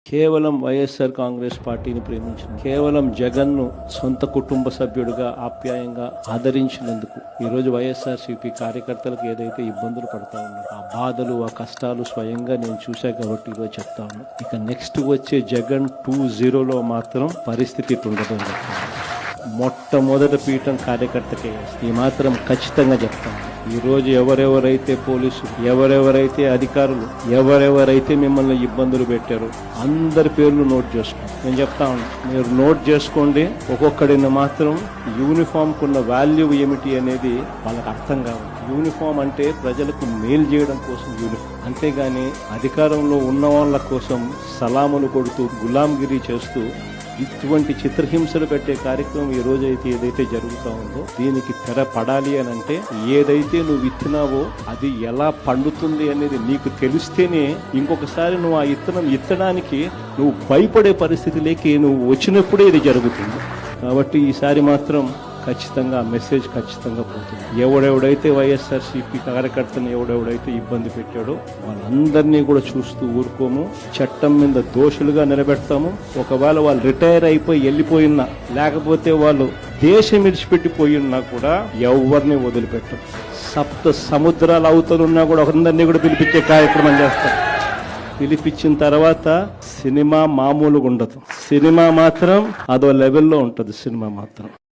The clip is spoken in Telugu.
కేవలం వైఎస్ఆర్ కాంగ్రెస్ పార్టీని ప్రేమించిన, కేవలం జగన్ను సొంత కుటుంబ సభ్యుడిగా ఆప్యాయంగా ఆదరించినందుకు ఈరోజు వైఎస్ఆర్సీపీ కార్యకర్తలకు ఏదైతే ఇబ్బందులు పడతా ఉన్నారు, ఆ బాధలు ఆ కష్టాలు స్వయంగా నేను చూశా కాబట్టి ఈరోజు చెప్తా ఉన్నాను. ఇక నెక్స్ట్ వచ్చే జగన్ 2.0లో మాత్రం పరిస్థితి ఉండదు అని చెప్తాను. మొట్టమొదటి పీఠం కార్యకర్తకే ఈ మాత్రం ఖచ్చితంగా చెప్తాను. ఈరోజు ఎవరెవరైతే పోలీసులు, ఎవరెవరైతే అధికారులు, ఎవరెవరైతే మిమ్మల్ని ఇబ్బందులు పెట్టారో అందరి పేర్లు నోట్ చేసుకోండి. నేను చెప్తా ఉన్నాను, మీరు నోట్ చేసుకోండి. ఒక్కొక్కడిని మాత్రం యూనిఫామ్కు ఉన్న వాల్యూ ఏమిటి అనేది వాళ్ళకి అర్థం కావాలి. యూనిఫామ్ అంటే ప్రజలకు మేలు చేయడం కోసం యూనిఫామ్, అంతేగాని అధికారంలో ఉన్న వాళ్ళ కోసం సలాములు కొడుతూ గులాంగిరి చేస్తూ ఇటువంటి చిత్రహింసలు పెట్టే కార్యక్రమం ఈ రోజు అయితే ఏదైతే జరుగుతూ ఉందో దీనికి తెర పడాలి అని అంటే ఏదైతే నువ్వు ఇచ్చినావో అది ఎలా పండుతుంది అనేది నీకు తెలిస్తేనే ఇంకొకసారి నువ్వు ఆ ఇత్తనం ఇత్తడానికి నువ్వు భయపడే పరిస్థితిలోకి నువ్వు వచ్చినప్పుడే ఇది జరుగుతుంది. కాబట్టి ఈసారి మాత్రం ఖచ్చితంగా మెసేజ్ ఖచ్చితంగా పోతుంది. ఎవడెవడైతే వైఎస్ఆర్సీపీ కార్యకర్తను ఎవడెవడైతే ఇబ్బంది పెట్టాడో వాళ్ళందరినీ కూడా చూస్తూ ఊరుకోము. చట్టం మీద దోషులుగా నిలబెడతాము. ఒకవేళ వాళ్ళు రిటైర్ అయిపోయి వెళ్ళిపోయినా, లేకపోతే వాళ్ళు దేశం విడిచిపెట్టిపోయినా కూడా ఎవరిని వదిలిపెట్టం. సప్త సముద్రాల అవతలున్నా కూడా అందరినీ కూడా పిలిపించే కార్యక్రమం చేస్తాం. పిలిపించిన తర్వాత సినిమా మామూలుగా ఉండదు. సినిమా మాత్రం అదో లెవెల్లో ఉంటుంది. సినిమా మాత్రం